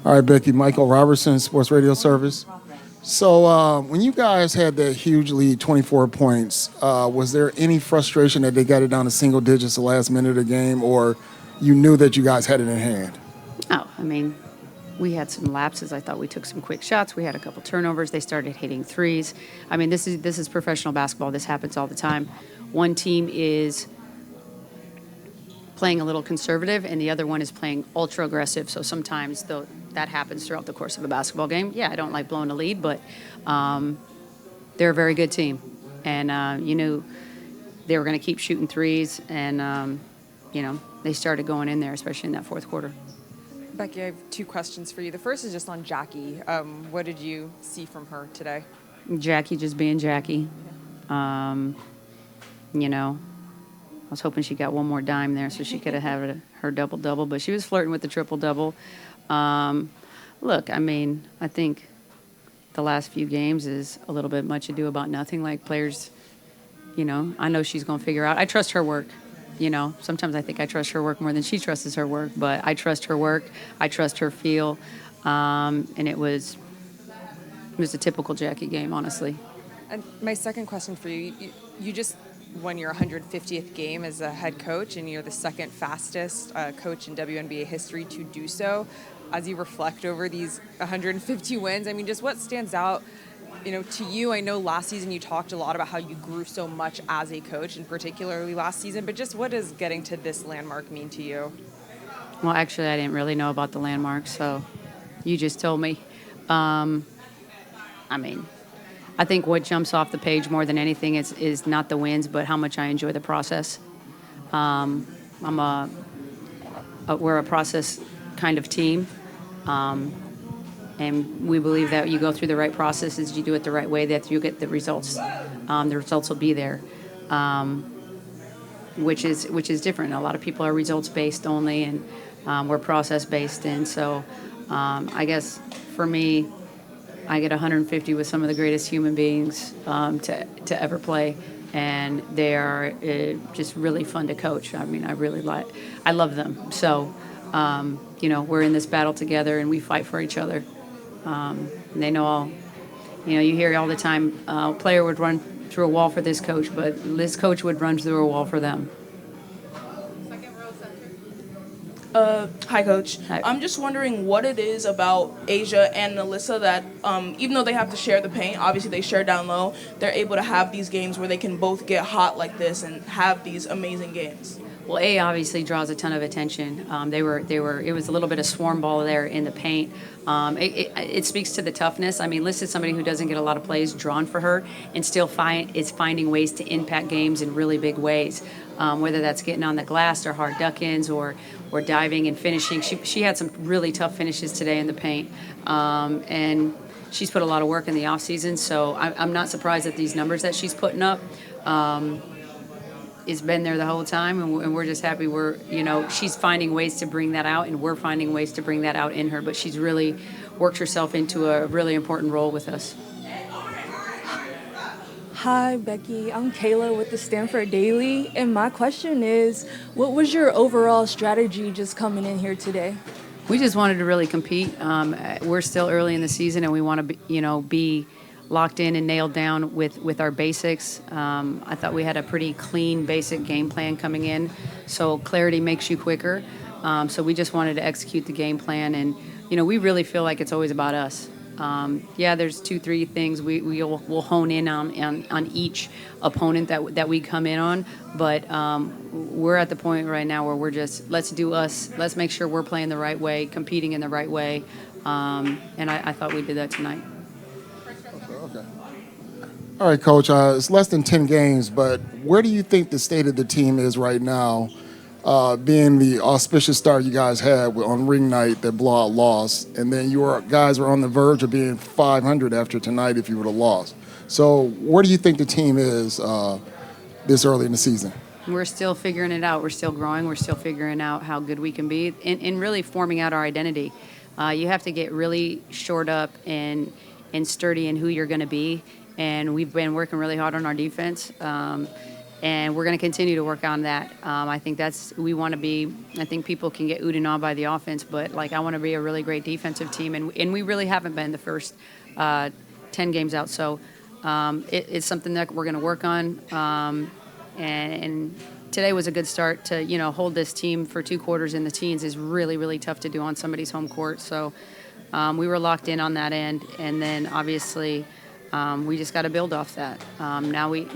All right, Becky, Michael Robertson, Sports Radio Service. So when you guys had that huge lead, 24 points, was there any frustration that they got it down to single digits the last minute of the game, or you knew that you guys had it in hand? Oh, I mean, we had some lapses. I thought we took some quick shots. We had a couple turnovers. They started hitting threes. I mean, this is professional basketball. This happens all the time. One team is playing a little conservative, and the other one is playing ultra aggressive. So sometimes that happens throughout the course of a basketball game. Yeah, I don't like blowing a lead, but they're a very good team. And you knew they were going to keep shooting threes, and, they started going in there, especially in that fourth quarter. Becky, I have two questions for you. The first is just on Jackie. What did you see from her today? Jackie just being Jackie. I was hoping she got one more dime there so she could have had her double-double, but she was flirting with the triple-double. Look, I mean, I think the last few games is a little bit much ado about nothing. Like players, I know she's going to figure out. I trust her work. Sometimes I think I trust her work more than she trusts her work, but I trust her work. I trust her feel. And it was a typical Jackie game, honestly. And my second question for you, you just won your 150th game as a head coach, and you're the second fastest coach in WNBA history to do so. As you reflect over these 150 wins, I mean, just what stands out, to you? I know last season you talked a lot about how you grew so much as a coach, and particularly last season, but just what does getting to this landmark mean to you? Well, actually, I didn't really know about the landmark, so you just told me. I think what jumps off the page more than anything is not the wins, but how much I enjoy the process. We're a process kind of team, and we believe that you go through the right processes, you do it the right way, that you get the results. The results will be there, which is different. A lot of people are results based only, and we're process based, and so I guess for me, I get 150 with some of the greatest human beings to ever play, and they are just really fun to coach. I mean, I love them. So, we're in this battle together, and we fight for each other. They know all. You hear all the time, a player would run through a wall for this coach, but this coach would run through a wall for them. Hi, Coach. Hi. I'm just wondering what it is about Asia and Alyssa that, even though they have to share the paint, obviously they share down low, they're able to have these games where they can both get hot like this and have these amazing games. Well, A obviously draws a ton of attention. It was a little bit of swarm ball there in the paint. It speaks to the toughness. I mean, Liz is somebody who doesn't get a lot of plays drawn for her, and still is finding ways to impact games in really big ways. Whether that's getting on the glass or hard duck-ins or diving and finishing. She had some really tough finishes today in the paint, and she's put a lot of work in the off season. So I'm not surprised at these numbers that she's putting up. It's been there the whole time, and we're just happy she's finding ways to bring that out, and we're finding ways to bring that out in her. But she's really worked herself into a really important role with us. Hi, Becky. I'm Kayla with the Stanford Daily, and my question is, what was your overall strategy just coming in here today? We just wanted to really compete. We're still early in the season, and we want to be locked in and nailed down with our basics. I thought we had a pretty clean, basic game plan coming in, so clarity makes you quicker. So we just wanted to execute the game plan, and we really feel like it's always about us. There's 2-3 things we'll hone in on each opponent that we come in on, but we're at the point right now where we're just, let's do us. Let's make sure we're playing the right way, competing in the right way, and I thought we did that tonight. Okay. All right, Coach, it's less than 10 games, but where do you think the state of the team is right now, being the auspicious start you guys had on ring night, that blowout loss, and then guys were on the verge of being 500 after tonight if you would have lost. So where do you think the team is this early in the season? We're still figuring it out. We're still growing. We're still figuring out how good we can be and really forming out our identity. You have to get really shored up and sturdy in who you're going to be, and we've been working really hard on our defense. and we're going to continue to work on that. I think we want to be. I think people can get oohed and awed by the offense, but like I want to be a really great defensive team, and we really haven't been the first 10 games out. So it's something that we're going to work on, and today was a good start to hold this team for 2 quarters in the teens is really, really tough to do on somebody's home court. So we were locked in on that end, and then obviously we just got to build off that. Now we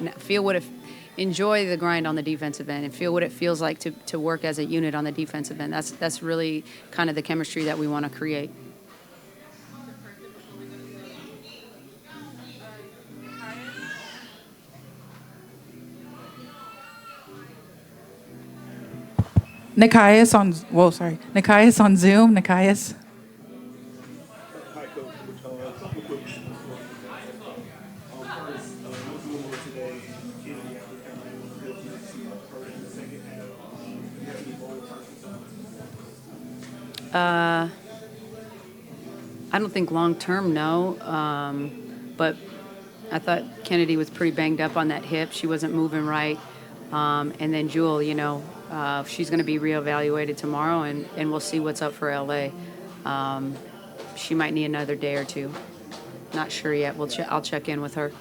enjoy the grind on the defensive end and feel what it feels like to work as a unit on the defensive end. That's really kind of the chemistry that we want to create. Nikias on Zoom. Nikias. Hi, Coach. A couple quick questions for you. First, today, Kennedy after coming in with real good season hurt in the second half. Do you have any bold personal? I don't think long term, no. But I thought Kennedy was pretty banged up on that hip. She wasn't moving right. And then Jewell, she's going to be reevaluated tomorrow, and we'll see what's up for LA. She might need another day or two. Not sure yet. I'll check in with her.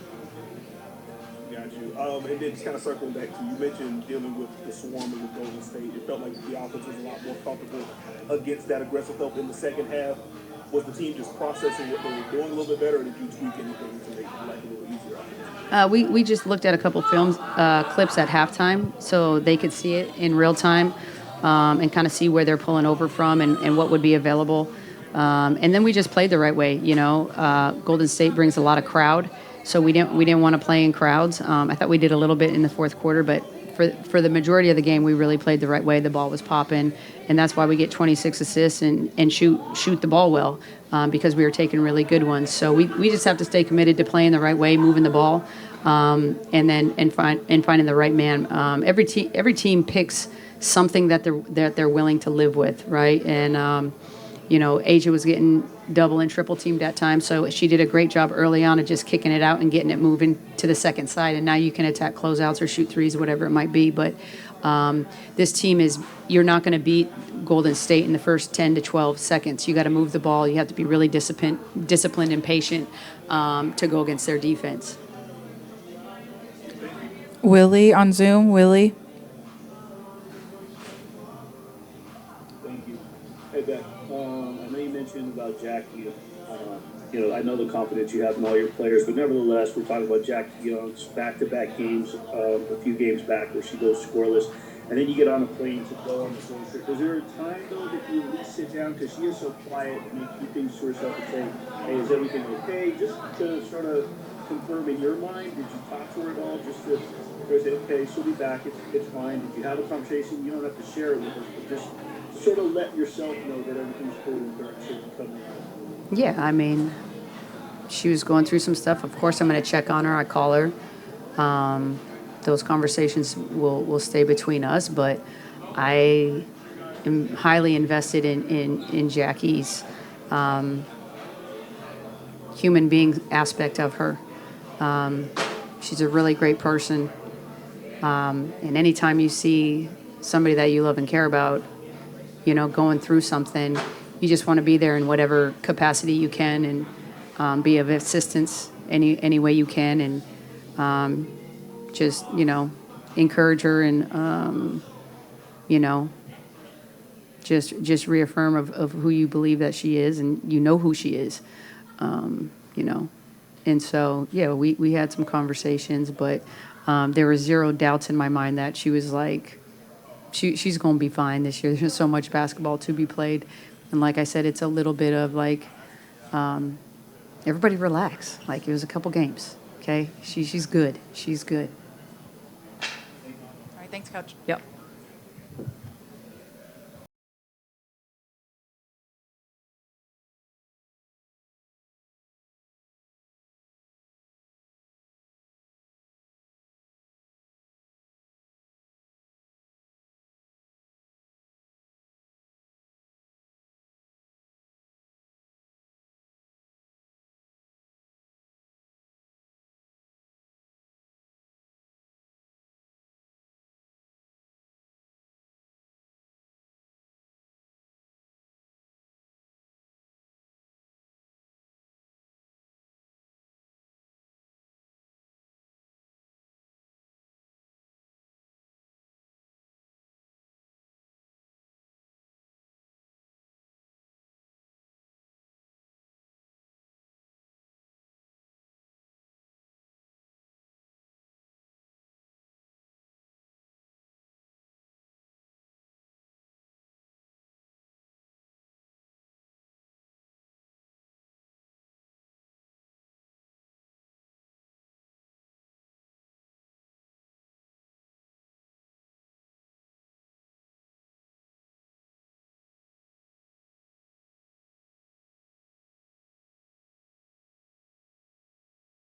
Got you. And then just kind of circling back to you mentioned dealing with the swarm with Golden State. It felt like the offense was a lot more comfortable against that aggressive help in the second half. Was the team just processing what they were doing a little bit better, or did you tweak anything to make life a little easier? We just looked at a couple clips at halftime so they could see it in real time and kind of see where they're pulling over from and what would be available. And then we just played the right way. Golden State brings a lot of crowd, so we didn't want to play in crowds. I thought we did a little bit in the fourth quarter, but for the majority of the game, we really played the right way. The ball was popping, and that's why we get 26 assists and shoot the ball well because we were taking really good ones. So we just have to stay committed to playing the right way, moving the ball, and finding the right man. Every team picks something that they're willing to live with, right? And Asia was getting double and triple teamed at times, so she did a great job early on of just kicking it out and getting it moving to the second side, and now you can attack closeouts or shoot threes, whatever it might be. But this team you're not going to beat Golden State in the first 10 to 12 seconds. You got to move the ball. You have to be really disciplined and patient to go against their defense. Willie on Zoom. Willie. Thank you. Hey, Beth, I know you mentioned about Jackie. I know the confidence you have in all your players, but nevertheless, we're talking about Jackie Young's back-to-back games, a few games back where she goes scoreless, and then you get on a plane to go on the phone trip. Is there a time, though, that you at least sit down, because she is so quiet, and you keep things to herself and say, hey, is everything okay? Just to sort of confirm in your mind, did you talk to her at all, just to say, okay, she'll be back, it's fine. Did you have a conversation? You don't have to share it with us, but just sort of let yourself know that everything's cool and things should come in. Yeah, I mean, she was going through some stuff. Of course, I'm going to check on her. I call her. Those conversations will stay between us, but I am highly invested in Jackie's human being aspect of her. She's a really great person. And anytime you see somebody that you love and care about, going through something, you just want to be there in whatever capacity you can and be of assistance any way you can, and just encourage her and just reaffirm of who you believe that she is, and who she is, and so we had some conversations, but there were zero doubts in my mind that she was like she's going to be fine this year. There's so much basketball to be played. And like I said, it's a little bit of like, everybody relax. Like, it was a couple games, okay? She's good. She's good. All right, thanks, Coach. Yep.